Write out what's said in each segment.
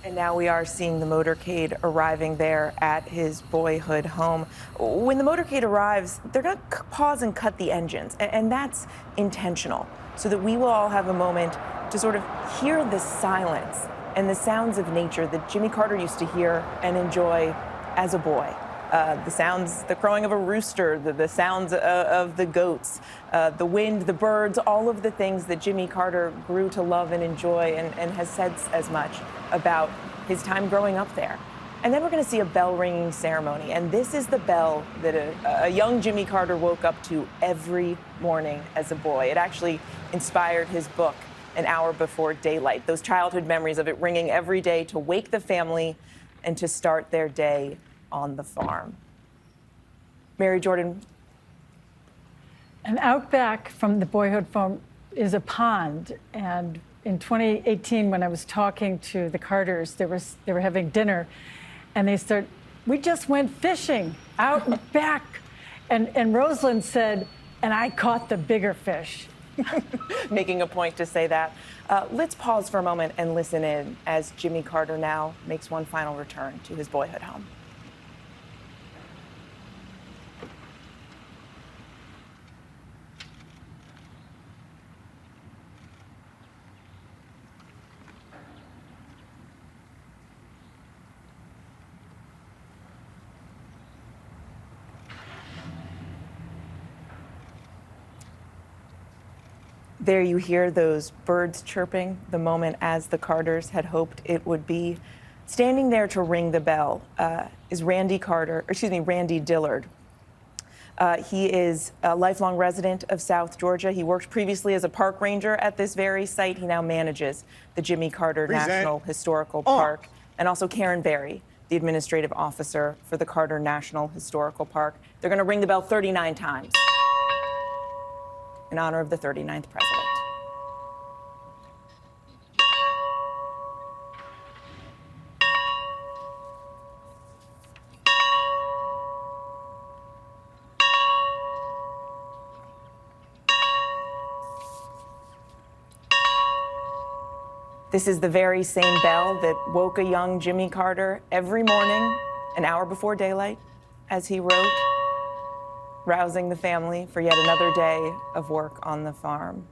And now we are seeing the motorcade arriving there at his boyhood home. When the motorcade arrives, they're going to pause and cut the engines, and that's intentional so that we will all have a moment to sort of hear the silence and the sounds of nature that Jimmy Carter used to hear and enjoy as a boy. The sounds, the crowing of a rooster, the sounds of the goats, the wind, the birds, all of the things that Jimmy Carter grew to love and enjoy and has said as much about his time growing up there. And then we're going to see a bell ringing ceremony. And this is the bell that a young Jimmy Carter woke up to every morning as a boy. It actually inspired his book, An Hour Before Daylight, those childhood memories of it ringing every day to wake the family and to start their day on the farm. Mary Jordan. And out back from the boyhood farm is a pond. And in 2018, when I was talking to the Carters, they were having dinner, and they said, "We just went fishing out back." And Rosalind said, "And I caught the bigger fish." Making a point to say that. Let's pause for a moment and listen in as Jimmy Carter now makes one final return to his boyhood home. There you hear those birds chirping, the moment as the Carters had hoped it would be. Standing there to ring the bell is Randy Dillard. He is a lifelong resident of South Georgia. He worked previously as a park ranger at this very site. He now manages the Jimmy Carter National Historical Park. And also Karen Berry, the administrative officer for the Carter National Historical Park. They're going to ring the bell 39 times in honor of the 39th president. This is the very same bell that woke a young Jimmy Carter every morning, an hour before daylight, as he wrote, rousing the family for yet another day of work on the farm.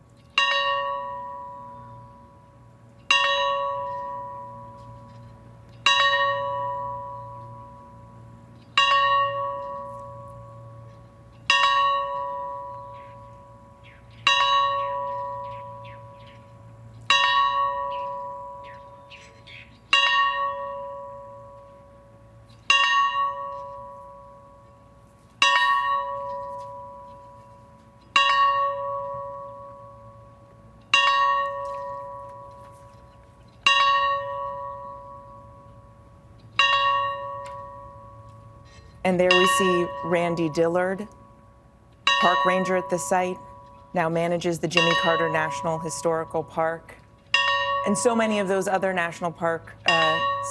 And there we see Randy Dillard, park ranger at the site, now manages the Jimmy Carter National Historical Park. And so many of those other National Park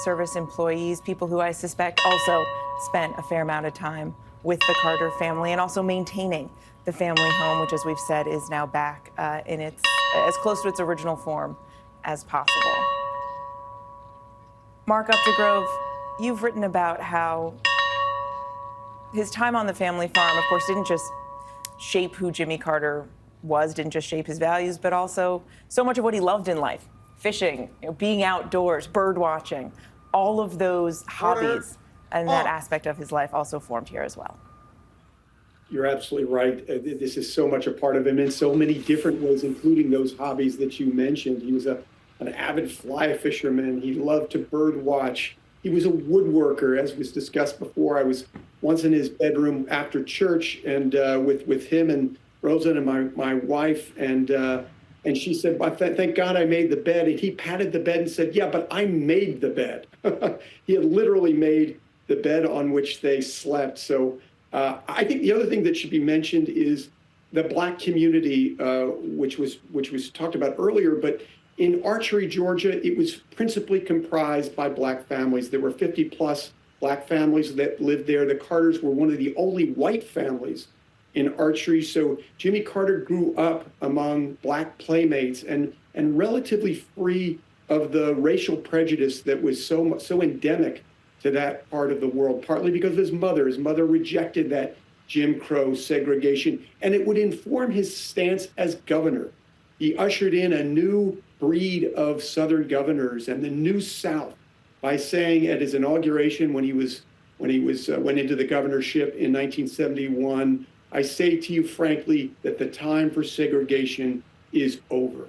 Service employees, people who I suspect also spent a fair amount of time with the Carter family and also maintaining the family home, which, as we've said, is now back in its as close to its original form as possible. Mark Updegrove, you've written about how his time on the family farm, of course, didn't just shape who Jimmy Carter was, didn't just shape his values, but also so much of what he loved in life. Fishing, being outdoors, bird watching, all of those hobbies and that aspect of his life also formed here as well. You're absolutely right. This is so much a part of him in so many different ways, including those hobbies that you mentioned. He was an avid fly fisherman. He loved to bird watch. He was a woodworker, as was discussed before. I was once in his bedroom after church and with him and Rosa and my wife, and she said, "Thank God I made the bed." And he patted the bed and said, "Yeah, but I made the bed." He had literally made the bed on which they slept. So I think the other thing that should be mentioned is the Black community, which was talked about earlier, but in Archery, Georgia, it was principally comprised by Black families. There were 50 plus Black families that lived there. The Carters were one of the only white families in Archery. So Jimmy Carter grew up among Black playmates and relatively free of the racial prejudice that was so endemic to that part of the world, partly because of his mother. His mother rejected that Jim Crow segregation, and it would inform his stance as governor. He ushered in a new breed of Southern governors and the New South by saying at his inauguration when he went into the governorship in 1971, "I say to you frankly that the time for segregation is over."